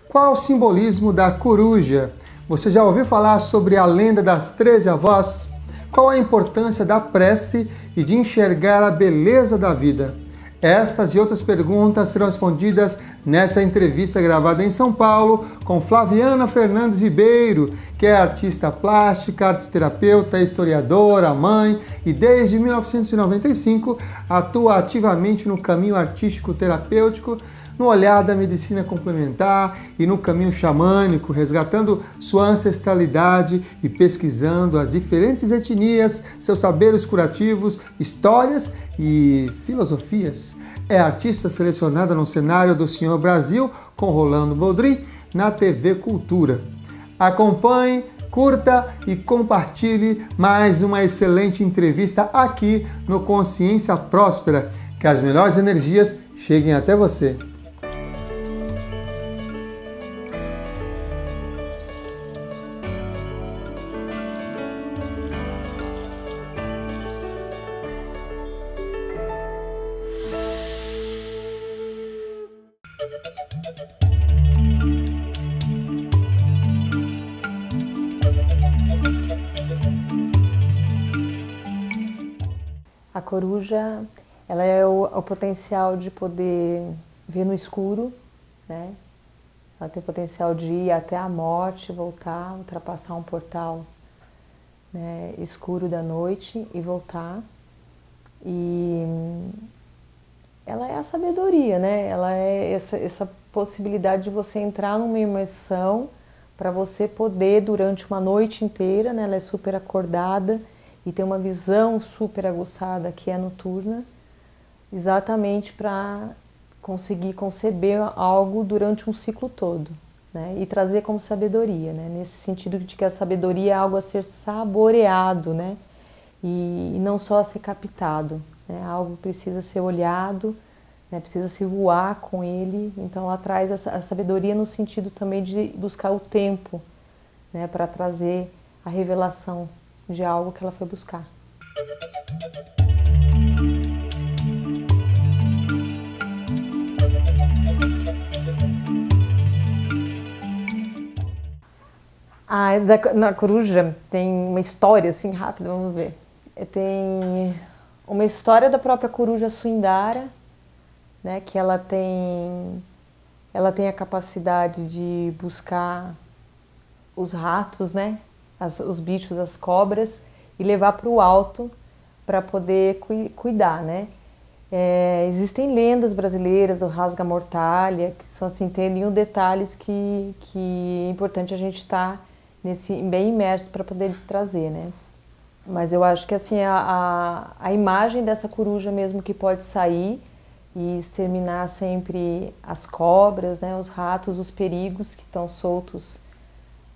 Qual o simbolismo da coruja? Você já ouviu falar sobre a lenda das 13 avós? Qual a importância da prece e de enxergar a beleza da vida? Estas e outras perguntas serão respondidas nessa entrevista gravada em São Paulo com Flaviana Fernandes Ribeiro, que é artista plástica, arteterapeuta, historiadora, mãe e desde 1995 atua ativamente no caminho artístico terapêutico, no olhar da medicina complementar e no caminho xamânico, resgatando sua ancestralidade e pesquisando as diferentes etnias, seus saberes curativos, histórias e filosofias. É artista selecionada no cenário do Senhor Brasil com Rolando Boldrin na TV Cultura. Acompanhe, curta e compartilhe mais uma excelente entrevista aqui no Consciência Próspera. Que as melhores energias cheguem até você. A coruja, ela é o potencial de poder ver no escuro, né? Ela tem o potencial de ir até a morte, voltar, ultrapassar um portal, né, escuro da noite e voltar. E ela é a sabedoria, né? Ela é essa possibilidade de você entrar numa imersão para você poder, durante uma noite inteira, né? Ela é super acordada e tem uma visão super aguçada que é noturna, exatamente para conseguir conceber algo durante um ciclo todo, né? E trazer como sabedoria, né? Nesse sentido de que a sabedoria é algo a ser saboreado, né? E não só a ser captado, né? Algo precisa ser olhado, né? Precisa se voar com ele. Então ela traz a sabedoria no sentido também de buscar o tempo, né? Para trazer a revelação de algo que ela foi buscar. Na coruja tem uma história assim rápida, vamos ver. Tem uma história da própria coruja Suindara, né, que ela tem a capacidade de buscar os ratos, né, os bichos, as cobras, e levar para o alto para poder cuidar, né? Existem lendas brasileiras do rasga-mortalha, que são assim, tem detalhes que é importante a gente estar bem imerso para poder trazer, né? Mas eu acho que assim, a imagem dessa coruja mesmo que pode sair e exterminar sempre as cobras, né, os ratos, os perigos que estão soltos,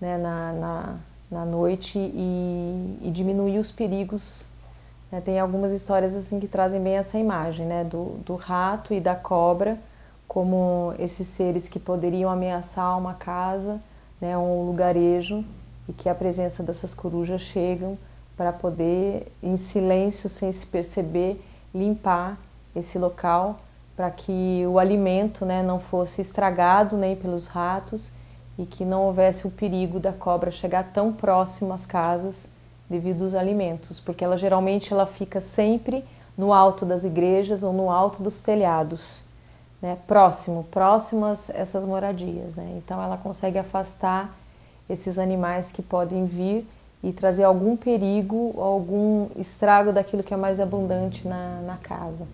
né, na noite e diminuir os perigos, né? Tem algumas histórias assim que trazem bem essa imagem, né, do rato e da cobra como esses seres que poderiam ameaçar uma casa, né, um lugarejo, e que a presença dessas corujas chegam para poder, em silêncio, sem se perceber, limpar esse local para que o alimento, né, não fosse estragado nem pelos ratos e que não houvesse o perigo da cobra chegar tão próximo às casas devido aos alimentos, porque ela geralmente fica sempre no alto das igrejas ou no alto dos telhados, né, próximo essas moradias, né? Então ela consegue afastar esses animais que podem vir e trazer algum perigo, algum estrago daquilo que é mais abundante na casa.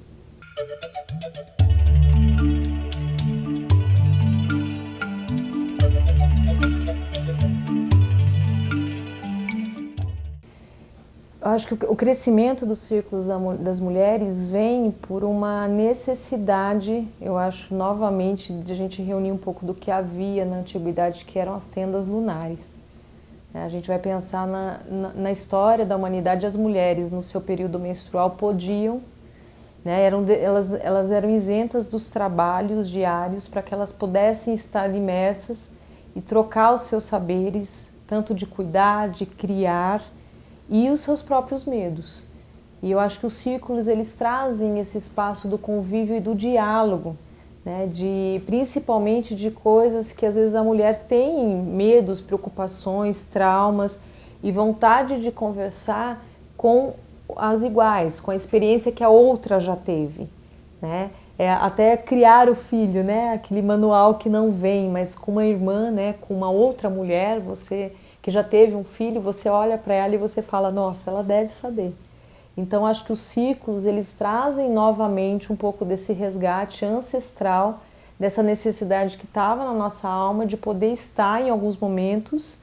Eu acho que o crescimento dos círculos das mulheres vem por uma necessidade, eu acho, novamente, de a gente reunir um pouco do que havia na antiguidade, que eram as tendas lunares. A gente vai pensar na história da humanidade, as mulheres no seu período menstrual podiam, né, elas eram isentas dos trabalhos diários para que elas pudessem estar imersas e trocar os seus saberes, tanto de cuidar, de criar, e os seus próprios medos. E eu acho que os círculos, eles trazem esse espaço do convívio e do diálogo, né, principalmente de coisas que às vezes a mulher tem medos, preocupações, traumas e vontade de conversar com as iguais, com a experiência que a outra já teve, né? Até criar o filho, né? Aquele manual que não vem, mas com uma irmã, né? Com uma outra mulher, você que já teve um filho, você olha para ela e você fala, nossa, ela deve saber. Então acho que os ciclos, eles trazem novamente um pouco desse resgate ancestral, dessa necessidade que estava na nossa alma de poder estar em alguns momentos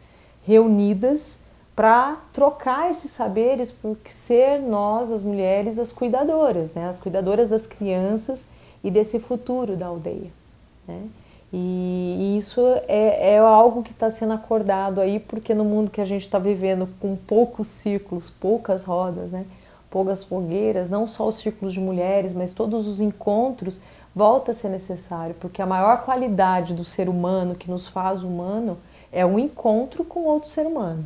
reunidas para trocar esses saberes, porque ser nós, as mulheres, as cuidadoras, né? As cuidadoras das crianças e desse futuro da aldeia, né? E isso é algo que está sendo acordado aí, porque no mundo que a gente está vivendo com poucos círculos, poucas rodas, né? Poucas fogueiras, não só os círculos de mulheres, mas todos os encontros, volta a ser necessário, porque a maior qualidade do ser humano, que nos faz humano, é o encontro com outro ser humano.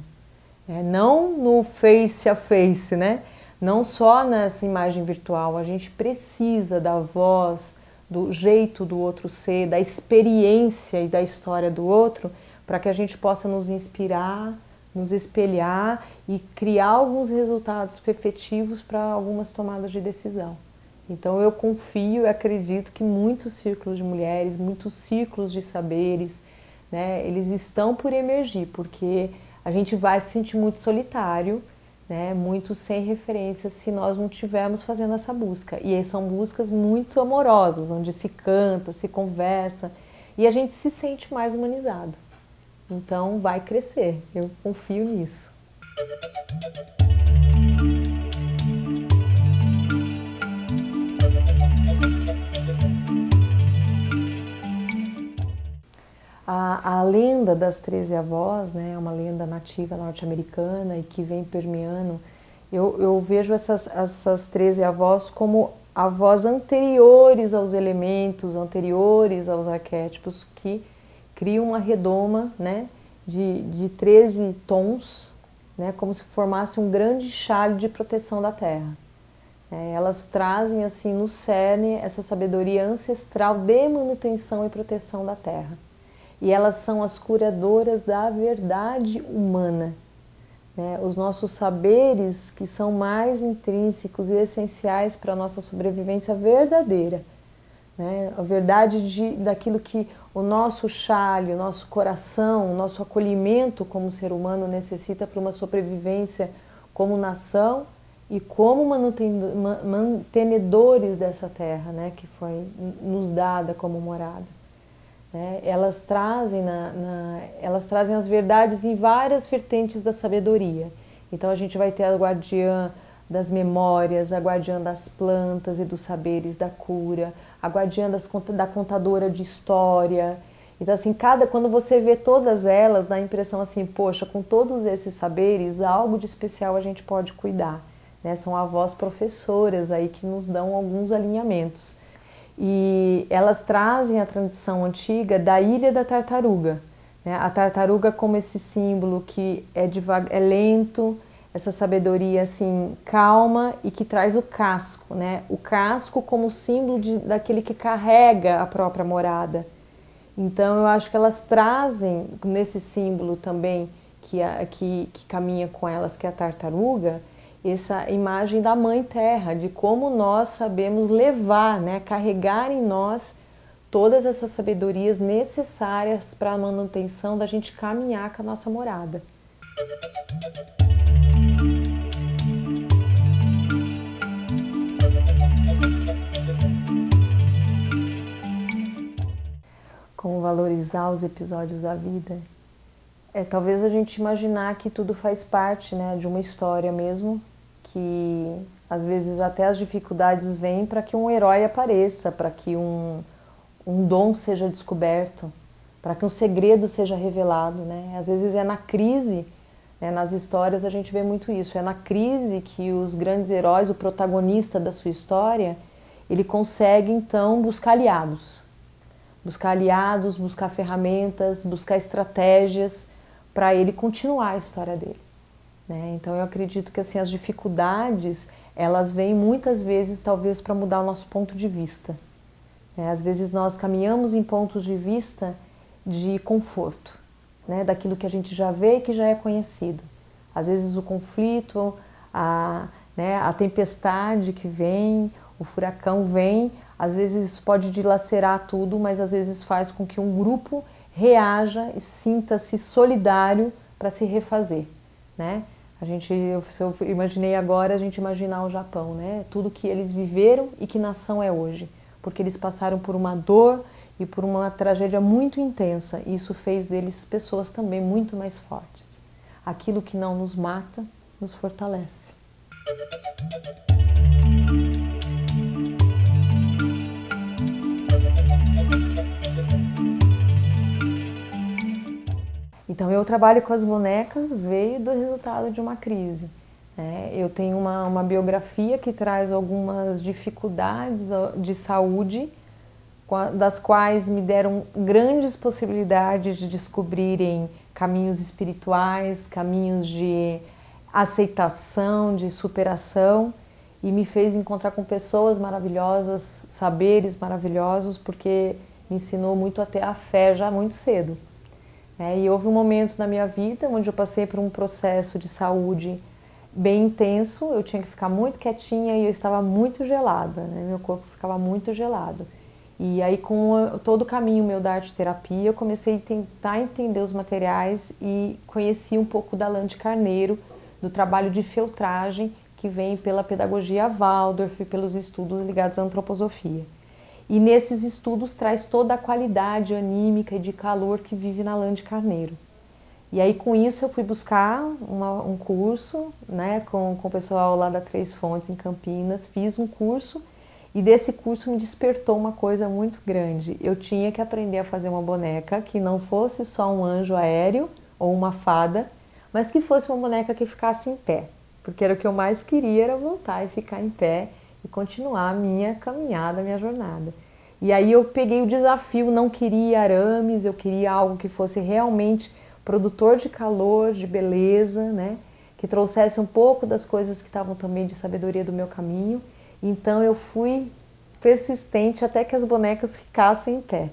Não no face a face, né? Não só nessa imagem virtual, a gente precisa da voz, do jeito do outro ser, da experiência e da história do outro, para que a gente possa nos inspirar, nos espelhar e criar alguns resultados efetivos para algumas tomadas de decisão. Então eu confio e acredito que muitos círculos de mulheres, muitos círculos de saberes, né, eles estão por emergir, porque a gente vai se sentir muito solitário, né, muito sem referência se nós não estivermos fazendo essa busca. E aí são buscas muito amorosas, onde se canta, se conversa e a gente se sente mais humanizado. Então vai crescer, eu confio nisso. A lenda das 13 avós, né, é uma lenda nativa norte-americana e que vem permeando. Eu vejo essas 13 avós como avós anteriores aos elementos, anteriores aos arquétipos, que criam uma redoma, né, de 13 tons, né, como se formasse um grande chale de proteção da terra. Elas trazem assim no cerne essa sabedoria ancestral de manutenção e proteção da terra. E elas são as curadoras da verdade humana, né? Os nossos saberes que são mais intrínsecos e essenciais para a nossa sobrevivência verdadeira, né? A verdade daquilo que o nosso chale, o nosso coração, o nosso acolhimento como ser humano necessita para uma sobrevivência como nação e como mantenedores dessa terra, né? Que foi nos dada como morada. Elas trazem as verdades em várias vertentes da sabedoria. Então a gente vai ter a guardiã das memórias, a guardiã das plantas e dos saberes da cura, a guardiã da contadora de história. Então assim, quando você vê todas elas, dá a impressão assim, poxa, com todos esses saberes, algo de especial a gente pode cuidar, né? São avós professoras aí que nos dão alguns alinhamentos. E elas trazem a tradição antiga da Ilha da Tartaruga, né? A tartaruga como esse símbolo que é lento, essa sabedoria assim calma e que traz o casco, né? O casco como símbolo daquele que carrega a própria morada. Então eu acho que elas trazem nesse símbolo também que caminha com elas, que é a tartaruga, essa imagem da Mãe Terra, de como nós sabemos levar, né, carregar em nós todas essas sabedorias necessárias para a manutenção da gente caminhar com a nossa morada. Como valorizar os episódios da vida? Talvez a gente imaginar que tudo faz parte, né, de uma história mesmo, que às vezes até as dificuldades vêm para que um herói apareça, para que um dom seja descoberto, para que um segredo seja revelado, né? Às vezes é na crise, né, nas histórias a gente vê muito isso, é na crise que os grandes heróis, o protagonista da sua história, ele consegue então buscar aliados, buscar ferramentas, buscar estratégias para ele continuar a história dele, né? Então eu acredito que assim, as dificuldades, elas vêm muitas vezes talvez para mudar o nosso ponto de vista, Às vezes nós caminhamos em pontos de vista de conforto, né? Daquilo que a gente já vê e que já é conhecido. Às vezes o conflito, a tempestade que vem, o furacão vem, às vezes isso pode dilacerar tudo, mas às vezes faz com que um grupo reaja e sinta-se solidário para se refazer, né? Se eu imaginei agora, a gente imaginar o Japão, né? Tudo que eles viveram e que nação é hoje, porque eles passaram por uma dor e por uma tragédia muito intensa, e isso fez deles pessoas também muito mais fortes. Aquilo que não nos mata, nos fortalece. Então, eu trabalho com as bonecas, veio do resultado de uma crise. Eu tenho uma biografia que traz algumas dificuldades de saúde, das quais me deram grandes possibilidades de descobrirem caminhos espirituais, caminhos de aceitação, de superação, e me fez encontrar com pessoas maravilhosas, saberes maravilhosos, porque me ensinou muito a ter a fé já muito cedo. E houve um momento na minha vida onde eu passei por um processo de saúde bem intenso, eu tinha que ficar muito quietinha e eu estava muito gelada, né? Meu corpo ficava muito gelado. E aí, com todo o caminho meu da arte-terapia, eu comecei a tentar entender os materiais e conheci um pouco da lã de carneiro, do trabalho de feltragem que vem pela pedagogia Waldorf e pelos estudos ligados à antroposofia. E nesses estudos traz toda a qualidade anímica e de calor que vive na lã de carneiro. E aí, com isso, eu fui buscar um curso, né, com o pessoal lá da Três Fontes, em Campinas, fiz um curso. E desse curso me despertou uma coisa muito grande. Eu tinha que aprender a fazer uma boneca que não fosse só um anjo aéreo ou uma fada, mas que fosse uma boneca que ficasse em pé. Porque era o que eu mais queria, era voltar e ficar em pé e continuar a minha caminhada, a minha jornada. E aí eu peguei o desafio, não queria arames, eu queria algo que fosse realmente produtor de calor, de beleza, né? Que trouxesse um pouco das coisas que estavam também de sabedoria do meu caminho. Então eu fui persistente até que as bonecas ficassem em pé.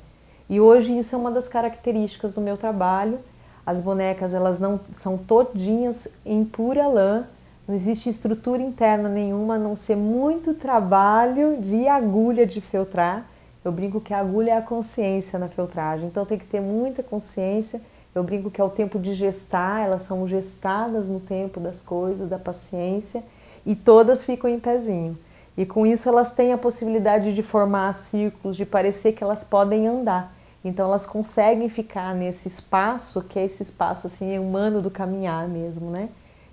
E hoje isso é uma das características do meu trabalho. As bonecas, elas não são todinhas em pura lã, não existe estrutura interna nenhuma, a não ser muito trabalho de agulha de feltrar. Eu brinco que a agulha é a consciência na feltragem, então tem que ter muita consciência. Eu brinco que é o tempo de gestar, elas são gestadas no tempo das coisas, da paciência, e todas ficam em pezinho. E com isso elas têm a possibilidade de formar círculos, de parecer que elas podem andar. Então elas conseguem ficar nesse espaço, que é esse espaço assim, humano do caminhar mesmo, né?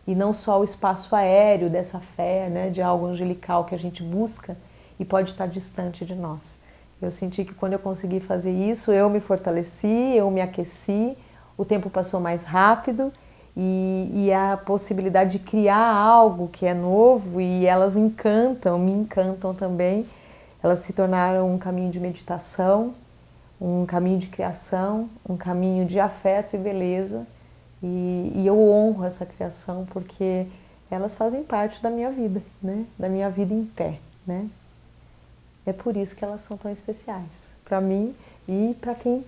E não só o espaço aéreo dessa fé, né, de algo angelical que a gente busca e pode estar distante de nós. Eu senti que quando eu consegui fazer isso, eu me fortaleci, eu me aqueci, o tempo passou mais rápido. E a possibilidade de criar algo que é novo, e elas encantam, me encantam também. Elas se tornaram um caminho de meditação, um caminho de criação, um caminho de afeto e beleza. E eu honro essa criação porque elas fazem parte da minha vida, né? Da minha vida em pé, né? É por isso que elas são tão especiais, para mim e para quem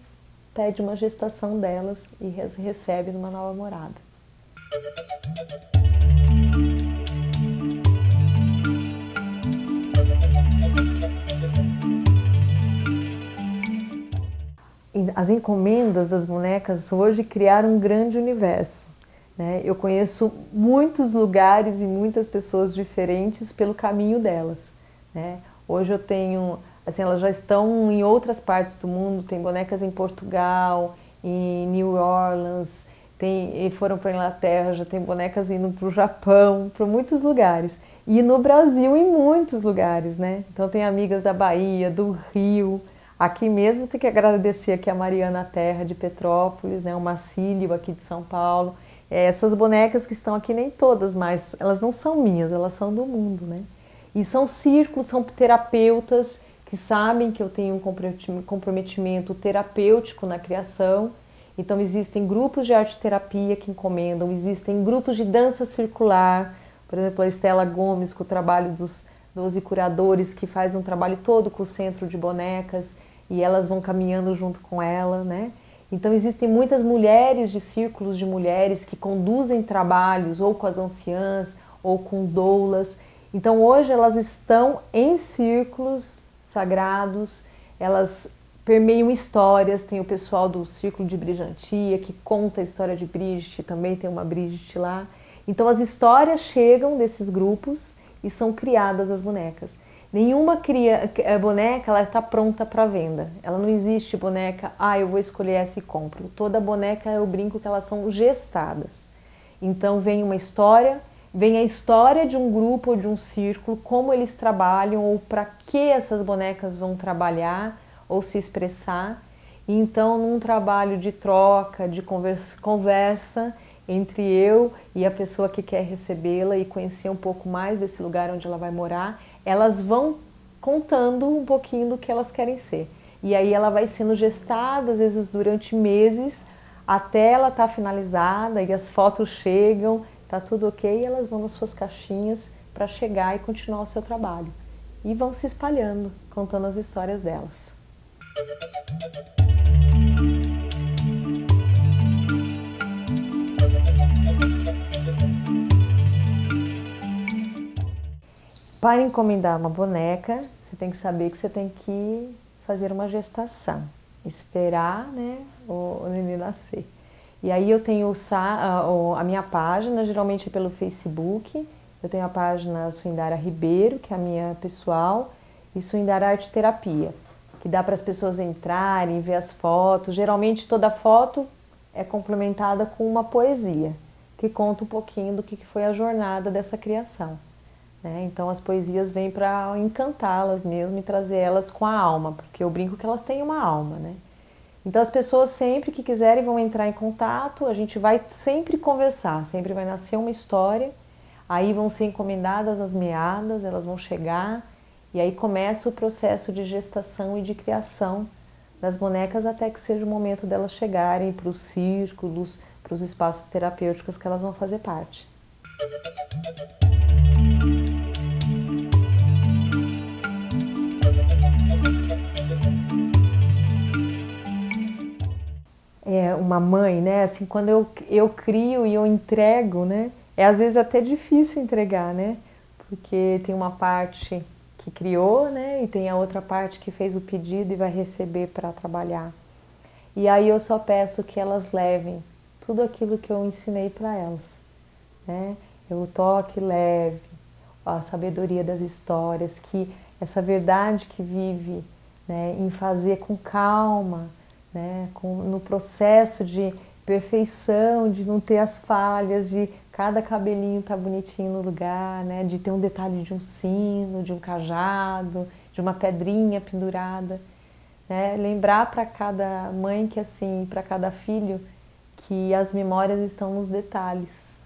pede uma gestação delas e recebe numa nova morada. As encomendas das bonecas hoje criaram um grande universo, né? Eu conheço muitos lugares e muitas pessoas diferentes pelo caminho delas, né? Hoje eu tenho, assim, elas já estão em outras partes do mundo, tem bonecas em Portugal, em New Orleans, e foram para a Inglaterra, já tem bonecas indo para o Japão, para muitos lugares. E no Brasil, em muitos lugares, né? Então tem amigas da Bahia, do Rio. Aqui mesmo tem que agradecer aqui a Mariana Terra de Petrópolis, né? O Macílio aqui de São Paulo. Essas bonecas que estão aqui, nem todas, mas elas não são minhas, elas são do mundo, né? E são círculos, são terapeutas que sabem que eu tenho um comprometimento terapêutico na criação. Então existem grupos de arte-terapia que encomendam, existem grupos de dança circular, por exemplo, a Estela Gomes com o trabalho 12 curadores que faz um trabalho todo com o centro de bonecas e elas vão caminhando junto com ela, né? Então existem muitas mulheres de círculos de mulheres que conduzem trabalhos ou com as anciãs ou com doulas. Então hoje elas estão em círculos sagrados, elas permeiam histórias, tem o pessoal do Círculo de Brigantia que conta a história de Brigitte, também tem uma Brigitte lá. Então as histórias chegam desses grupos e são criadas as bonecas. Nenhuma boneca ela está pronta para venda. Ela não existe boneca, eu vou escolher essa e compro. Toda boneca eu brinco que elas são gestadas. Então vem uma história, vem a história de um grupo ou de um círculo, como eles trabalham ou para que essas bonecas vão trabalhar ou se expressar. E então num trabalho de troca, de conversa entre eu e a pessoa que quer recebê-la e conhecer um pouco mais desse lugar onde ela vai morar, elas vão contando um pouquinho do que elas querem ser. E aí ela vai sendo gestada, às vezes durante meses, até ela estar finalizada e as fotos chegam, tá tudo ok, e elas vão nas suas caixinhas para chegar e continuar o seu trabalho. E vão se espalhando, contando as histórias delas. Para encomendar uma boneca, você tem que saber que você tem que fazer uma gestação, esperar, né, o neném nascer. E aí eu tenho a minha página, geralmente é pelo Facebook, eu tenho a página Suindara Ribeiro, que é a minha pessoal, e Suindara Arte Terapia, que dá para as pessoas entrarem, ver as fotos. Geralmente toda foto é complementada com uma poesia, que conta um pouquinho do que foi a jornada dessa criação. Então as poesias vêm para encantá-las mesmo e trazer elas com a alma, porque eu brinco que elas têm uma alma, né? Então as pessoas sempre que quiserem vão entrar em contato, a gente vai sempre conversar, sempre vai nascer uma história, aí vão ser encomendadas as meadas, elas vão chegar e aí começa o processo de gestação e de criação das bonecas até que seja o momento delas chegarem para os círculos, para os espaços terapêuticos que elas vão fazer parte. Uma mãe, né? Assim, quando eu crio e eu entrego, né? Às vezes até difícil entregar, né? Porque tem uma parte que criou, né? E tem a outra parte que fez o pedido e vai receber para trabalhar. E aí eu só peço que elas levem tudo aquilo que eu ensinei para elas, né? Eu toque leve, a sabedoria das histórias, que essa verdade que vive, né, em fazer com calma, né, no processo de perfeição, de não ter as falhas, de cada cabelinho estar bonitinho no lugar, né, de ter um detalhe de um sino, de um cajado, de uma pedrinha pendurada, né, lembrar para cada mãe que assim, para cada filho, que as memórias estão nos detalhes,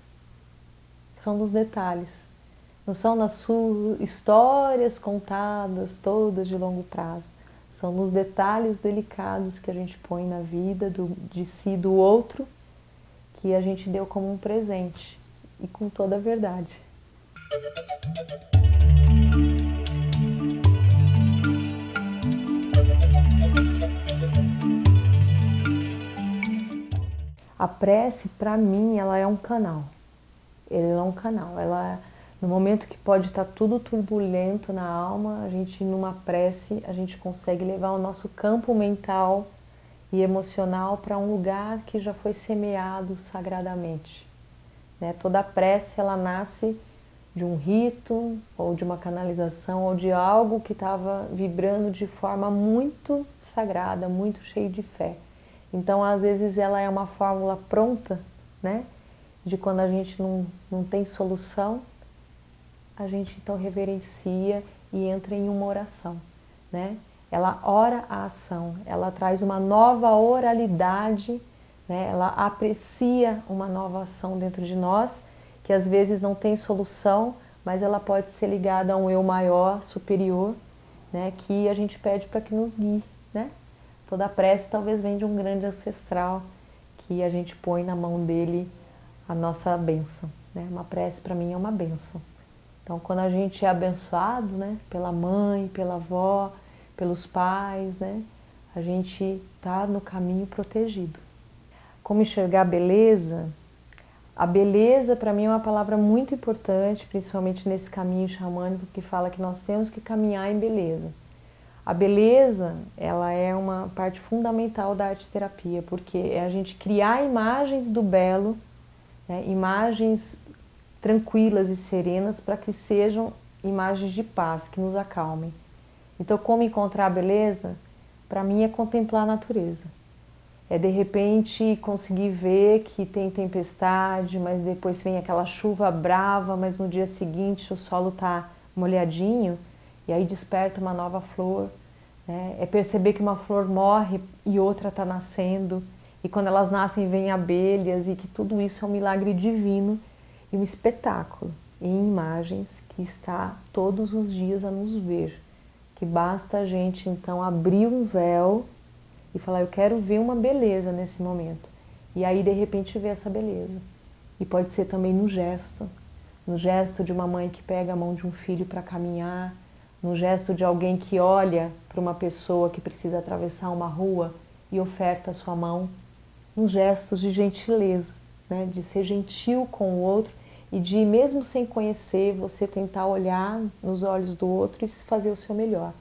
são nos detalhes, não são nas suas histórias contadas todas de longo prazo. São nos detalhes delicados que a gente põe na vida, de si, do outro, que a gente deu como um presente e com toda a verdade. A prece, para mim, ela é um canal. Ela é um canal. No momento que pode estar tudo turbulento na alma, a gente, numa prece, a gente consegue levar o nosso campo mental e emocional para um lugar que já foi semeado sagradamente. Né? Toda prece, ela nasce de um rito, ou de uma canalização, ou de algo que estava vibrando de forma muito sagrada, muito cheia de fé. Então, às vezes, ela é uma fórmula pronta, né? De quando a gente não tem solução, a gente então reverencia e entra em uma oração, né? Ela ora a ação, ela traz uma nova oralidade, né? Ela aprecia uma nova ação dentro de nós, que às vezes não tem solução, mas ela pode ser ligada a um eu maior, superior, né? Que a gente pede para que nos guie, né? Toda prece talvez venha de um grande ancestral, que a gente põe na mão dele a nossa bênção, né? Uma prece para mim é uma bênção. Então, quando a gente é abençoado, né, pela mãe, pela avó, pelos pais, né, a gente está no caminho protegido. Como enxergar a beleza? A beleza, para mim, é uma palavra muito importante, principalmente nesse caminho xamânico que fala que nós temos que caminhar em beleza. A beleza, ela é uma parte fundamental da arte-terapia, porque é a gente criar imagens do belo, né, imagens tranquilas e serenas para que sejam imagens de paz, que nos acalmem. Então, como encontrar a beleza? Para mim é contemplar a natureza. É de repente conseguir ver que tem tempestade, mas depois vem aquela chuva brava, mas no dia seguinte o solo está molhadinho e aí desperta uma nova flor. Né? É perceber que uma flor morre e outra está nascendo, e quando elas nascem vêm abelhas, e que tudo isso é um milagre divino e um espetáculo em imagens que está todos os dias a nos ver. Que basta a gente então abrir um véu e falar, eu quero ver uma beleza nesse momento. E aí de repente ver essa beleza. E pode ser também no gesto de uma mãe que pega a mão de um filho para caminhar, no gesto de alguém que olha para uma pessoa que precisa atravessar uma rua e oferta a sua mão, nos gestos de gentileza, né? De ser gentil com o outro e de, mesmo sem conhecer, você tentar olhar nos olhos do outro e fazer o seu melhor.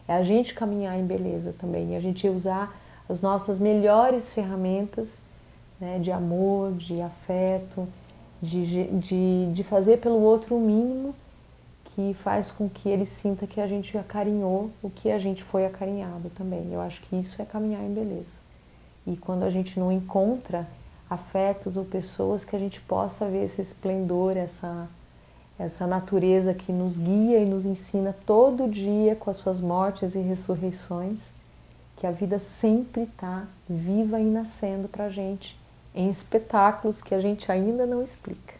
É a gente caminhar em beleza também, é a gente usar as nossas melhores ferramentas, né, de amor, de afeto, de fazer pelo outro o mínimo que faz com que ele sinta que a gente acarinhou o que a gente foi acarinhado também. Eu acho que isso é caminhar em beleza. E quando a gente não encontra afetos ou pessoas, que a gente possa ver esse esplendor, essa natureza que nos guia e nos ensina todo dia com as suas mortes e ressurreições, que a vida sempre está viva e nascendo para a gente, em espetáculos que a gente ainda não explica.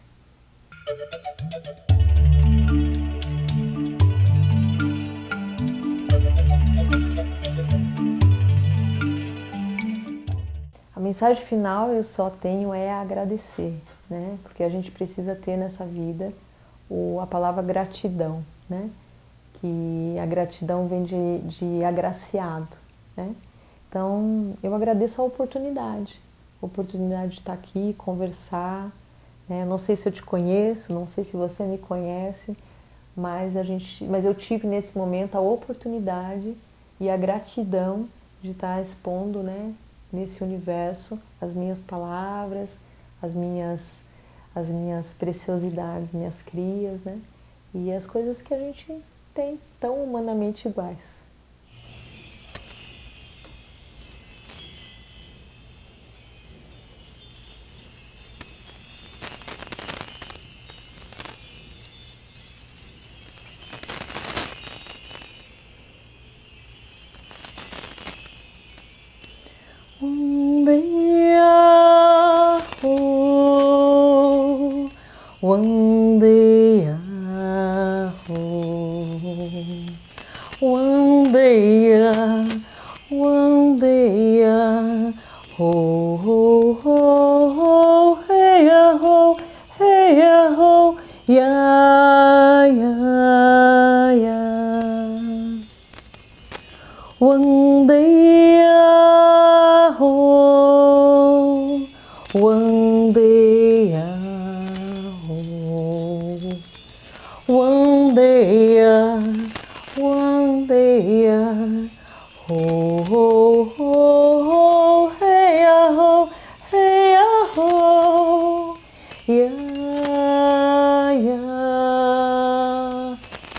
A mensagem final eu só tenho é agradecer, né? Porque a gente precisa ter nessa vida a palavra gratidão, né? Que a gratidão vem de agraciado, né? Então eu agradeço a oportunidade de estar aqui, conversar, né? Não sei se eu te conheço, não sei se você me conhece, mas eu tive nesse momento a oportunidade e a gratidão de estar expondo, né, nesse universo as minhas palavras, as minhas preciosidades, minhas crias, né? E as coisas que a gente tem tão humanamente iguais.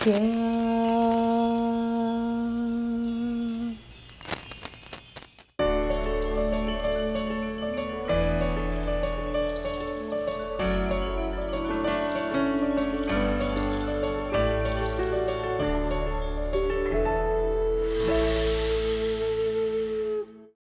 Yeah.